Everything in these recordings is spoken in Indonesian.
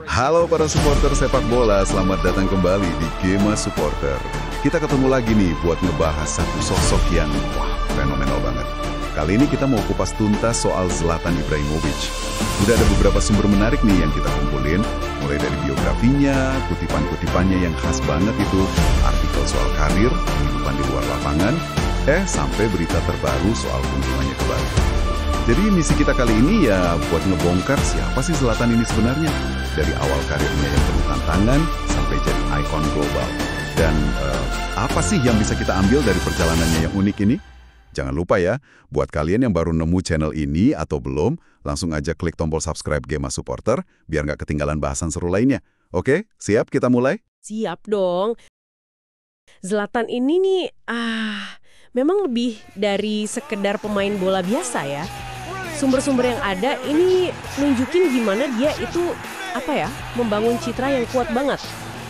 Halo para supporter sepak bola, selamat datang kembali di Gema Supporter. Kita ketemu lagi nih buat ngebahas satu sosok yang fenomenal banget. Kali ini kita mau kupas tuntas soal Zlatan Ibrahimovic. Udah ada beberapa sumber menarik nih yang kita kumpulin, mulai dari biografinya, kutipan-kutipannya yang khas banget itu, artikel soal karir, kehidupan di luar lapangan, sampai berita terbaru soal kunjungannya ke Bali. Jadi misi kita kali ini ya buat ngebongkar siapa sih Zlatan ini sebenarnya. Dari awal karirnya yang penuh tantangan sampai jadi ikon global. Dan apa sih yang bisa kita ambil dari perjalanannya yang unik ini? Jangan lupa ya, buat kalian yang baru nemu channel ini atau belum, langsung aja klik tombol subscribe Gema Supporter biar nggak ketinggalan bahasan seru lainnya. Oke, siap kita mulai? Siap dong. Zlatan ini nih, memang lebih dari sekedar pemain bola biasa ya. Sumber-sumber yang ada ini nunjukin gimana dia itu membangun citra yang kuat banget.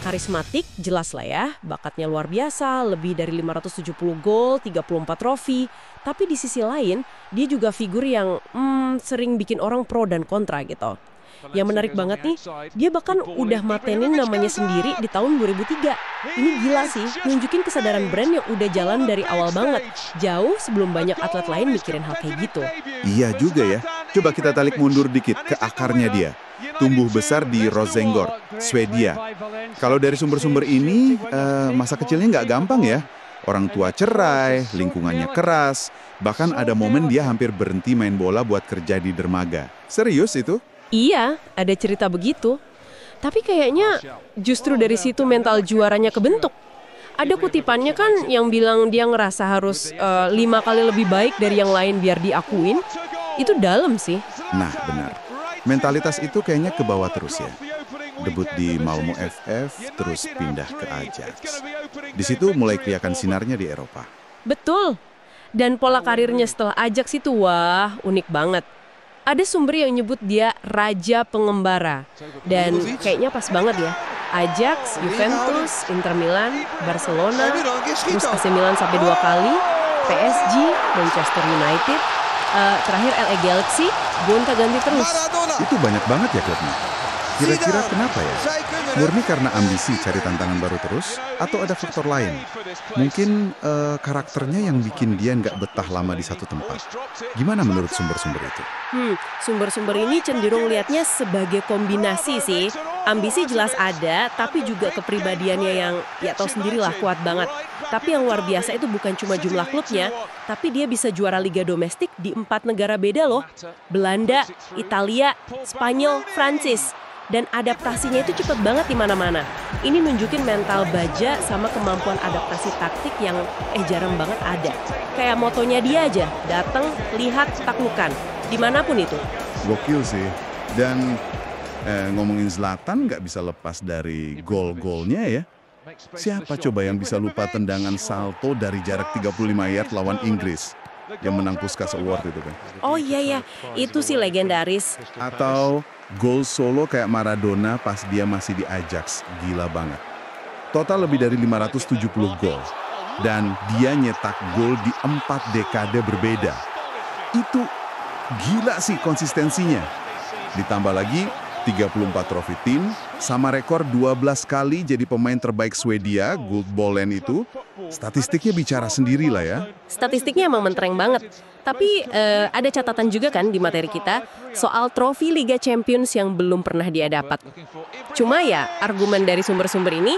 Karismatik, jelas lah ya, bakatnya luar biasa, lebih dari 570 gol, 34 trofi. Tapi di sisi lain, dia juga figur yang sering bikin orang pro dan kontra gitu. Yang menarik banget nih, dia bahkan udah matenin namanya sendiri di tahun 2003. Ini gila sih, nunjukin kesadaran brand yang udah jalan dari awal banget. Jauh sebelum banyak atlet lain mikirin hal kayak gitu. Iya juga ya. Coba kita tarik mundur dikit ke akarnya dia. Tumbuh besar di Rosengård, Swedia. Kalau dari sumber-sumber ini, masa kecilnya nggak gampang ya. Orang tua cerai, lingkungannya keras, bahkan ada momen dia hampir berhenti main bola buat kerja di dermaga. Serius itu? Iya, ada cerita begitu. Tapi kayaknya justru dari situ mental juaranya kebentuk. Ada kutipannya kan yang bilang dia ngerasa harus 5 kali lebih baik dari yang lain biar diakuin. Itu dalam sih. Nah, benar. Mentalitas itu kayaknya ke bawah terus ya. Debut di Malmö FF, terus pindah ke Ajax. Di situ mulai kelihatan sinarnya di Eropa. Betul. Dan pola karirnya setelah Ajax itu unik banget. Ada sumber yang nyebut dia Raja Pengembara. Dan kayaknya pas banget ya. Ajax, Juventus, Inter Milan, Barcelona, terus AC Milan sampai 2 kali, PSG, Manchester United, terakhir LA Galaxy, gonta-ganti terus. Itu banyak banget ya klubnya. Kira-kira kenapa ya? Murni karena ambisi cari tantangan baru terus? Atau ada faktor lain? Mungkin karakternya yang bikin dia nggak betah lama di satu tempat. Gimana menurut sumber-sumber itu? Sumber-sumber ini cenderung lihatnya sebagai kombinasi sih. Ambisi jelas ada, tapi juga kepribadiannya yang ya tahu sendirilah kuat banget. Tapi yang luar biasa itu bukan cuma jumlah klubnya, tapi dia bisa juara Liga Domestik di 4 negara beda loh. Belanda, Italia, Spanyol, Prancis. Dan adaptasinya itu cepet banget di mana-mana. Ini nunjukin mental baja sama kemampuan adaptasi taktik yang jarang banget ada. Kayak motonya dia aja, datang, lihat, taklukkan. Dimanapun itu. Gokil sih. Dan ngomongin Zlatan nggak bisa lepas dari gol-golnya ya. Siapa coba yang bisa lupa tendangan salto dari jarak 35 yard lawan Inggris? Yang menang Puskás Award itu kan. Oh iya, itu sih legendaris. Atau gol solo kayak Maradona pas dia masih di Ajax, gila banget. Total lebih dari 570 gol. Dan dia nyetak gol di 4 dekade berbeda. Itu gila sih konsistensinya. Ditambah lagi 34 trofi tim, sama rekor 12 kali jadi pemain terbaik Swedia, Guldbollen itu. Statistiknya bicara sendiri lah ya. Statistiknya emang mentereng banget. Tapi ada catatan juga kan di materi kita soal trofi Liga Champions yang belum pernah dia dapat. Cuma ya argumen dari sumber-sumber ini,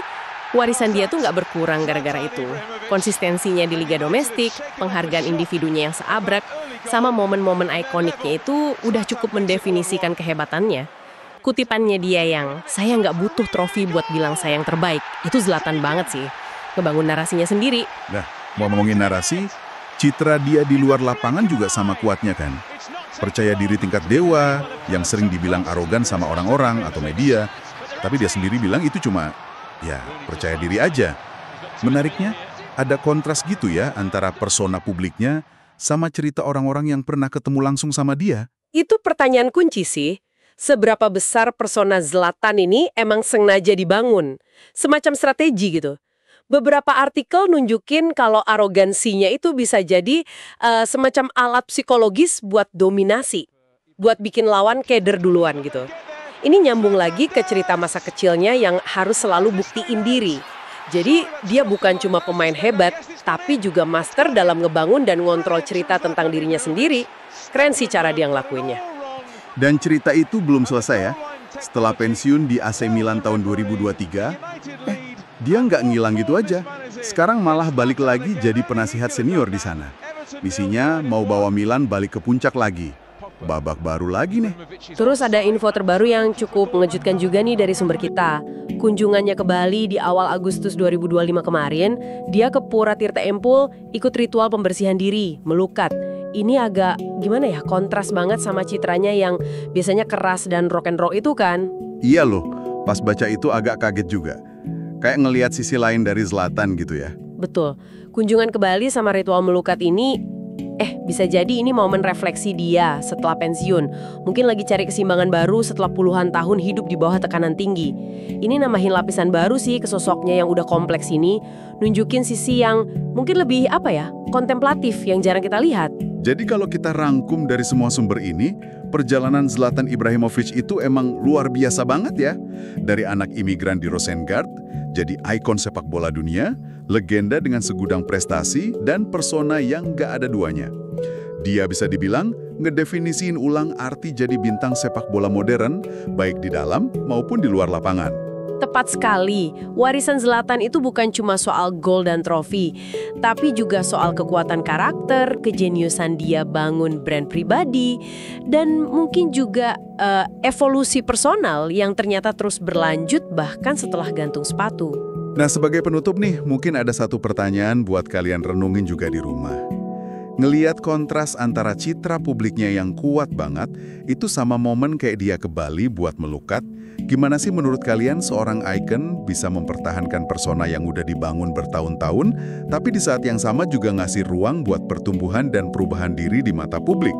warisan dia tuh nggak berkurang gara-gara itu. Konsistensinya di Liga Domestik, penghargaan individunya yang seabrek, sama momen-momen ikoniknya itu udah cukup mendefinisikan kehebatannya. Kutipannya dia yang, saya nggak butuh trofi buat bilang saya yang terbaik. Itu Zlatan banget sih. Ngebangun narasinya sendiri. Nah, mau ngomongin narasi, citra dia di luar lapangan juga sama kuatnya kan. Percaya diri tingkat dewa, yang sering dibilang arogan sama orang-orang atau media. Tapi dia sendiri bilang itu cuma, ya percaya diri aja. Menariknya, ada kontras gitu ya antara persona publiknya sama cerita orang-orang yang pernah ketemu langsung sama dia. Itu pertanyaan kunci sih. Seberapa besar persona Zlatan ini emang sengaja dibangun? Semacam strategi gitu. Beberapa artikel nunjukin kalau arogansinya itu bisa jadi semacam alat psikologis buat dominasi. buat bikin lawan keder duluan gitu. Ini nyambung lagi ke cerita masa kecilnya yang harus selalu buktiin diri. Jadi dia bukan cuma pemain hebat, tapi juga master dalam ngebangun dan ngontrol cerita tentang dirinya sendiri. Keren sih cara dia ngelakuinnya. Dan cerita itu belum selesai ya. Setelah pensiun di AC Milan tahun 2023, dia nggak ngilang gitu aja. Sekarang malah balik lagi jadi penasihat senior di sana. Misinya mau bawa Milan balik ke puncak lagi. Babak baru lagi nih. Terus ada info terbaru yang cukup mengejutkan juga nih dari sumber kita. Kunjungannya ke Bali di awal Agustus 2025 kemarin, dia ke Pura Tirta Empul ikut ritual pembersihan diri, melukat. Ini agak gimana ya, kontras banget sama citranya yang biasanya keras dan rock and roll itu kan. Iya loh, pas baca itu agak kaget juga. Kayak ngelihat sisi lain dari Zlatan gitu ya. Betul, kunjungan ke Bali sama ritual melukat ini bisa jadi ini momen refleksi dia setelah pensiun. Mungkin lagi cari keseimbangan baru setelah puluhan tahun hidup di bawah tekanan tinggi. Ini nambahin lapisan baru sih ke sosoknya yang udah kompleks ini. Nunjukin sisi yang mungkin lebih kontemplatif yang jarang kita lihat. Jadi kalau kita rangkum dari semua sumber ini, perjalanan Zlatan Ibrahimovic itu emang luar biasa banget ya. Dari anak imigran di Rosengard, jadi ikon sepak bola dunia, legenda dengan segudang prestasi dan persona yang gak ada duanya. Dia bisa dibilang ngedefinisiin ulang arti jadi bintang sepak bola modern, baik di dalam maupun di luar lapangan. Tepat sekali, warisan Zlatan itu bukan cuma soal gol dan trofi, tapi juga soal kekuatan karakter, kejeniusan dia bangun brand pribadi, dan mungkin juga evolusi personal yang ternyata terus berlanjut bahkan setelah gantung sepatu. Nah, sebagai penutup nih, mungkin ada satu pertanyaan buat kalian renungin juga di rumah. Ngeliat kontras antara citra publiknya yang kuat banget, itu sama momen kayak dia ke Bali buat melukat. Gimana sih menurut kalian seorang ikon bisa mempertahankan persona yang udah dibangun bertahun-tahun, tapi di saat yang sama juga ngasih ruang buat pertumbuhan dan perubahan diri di mata publik?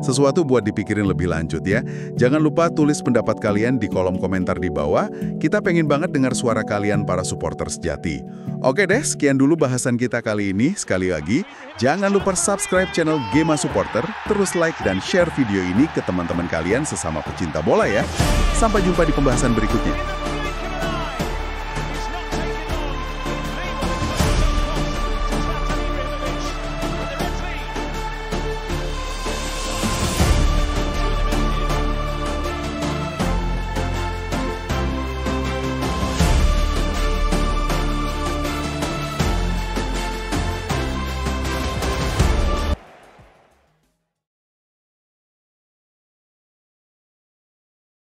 Sesuatu buat dipikirin lebih lanjut ya. Jangan lupa tulis pendapat kalian di kolom komentar di bawah. Kita pengen banget dengar suara kalian para supporter sejati. Oke deh, sekian dulu bahasan kita kali ini. Sekali lagi, jangan lupa subscribe channel Gema Supporter, terus like dan share video ini ke teman-teman kalian sesama pecinta bola ya. Sampai jumpa di pembahasan berikutnya.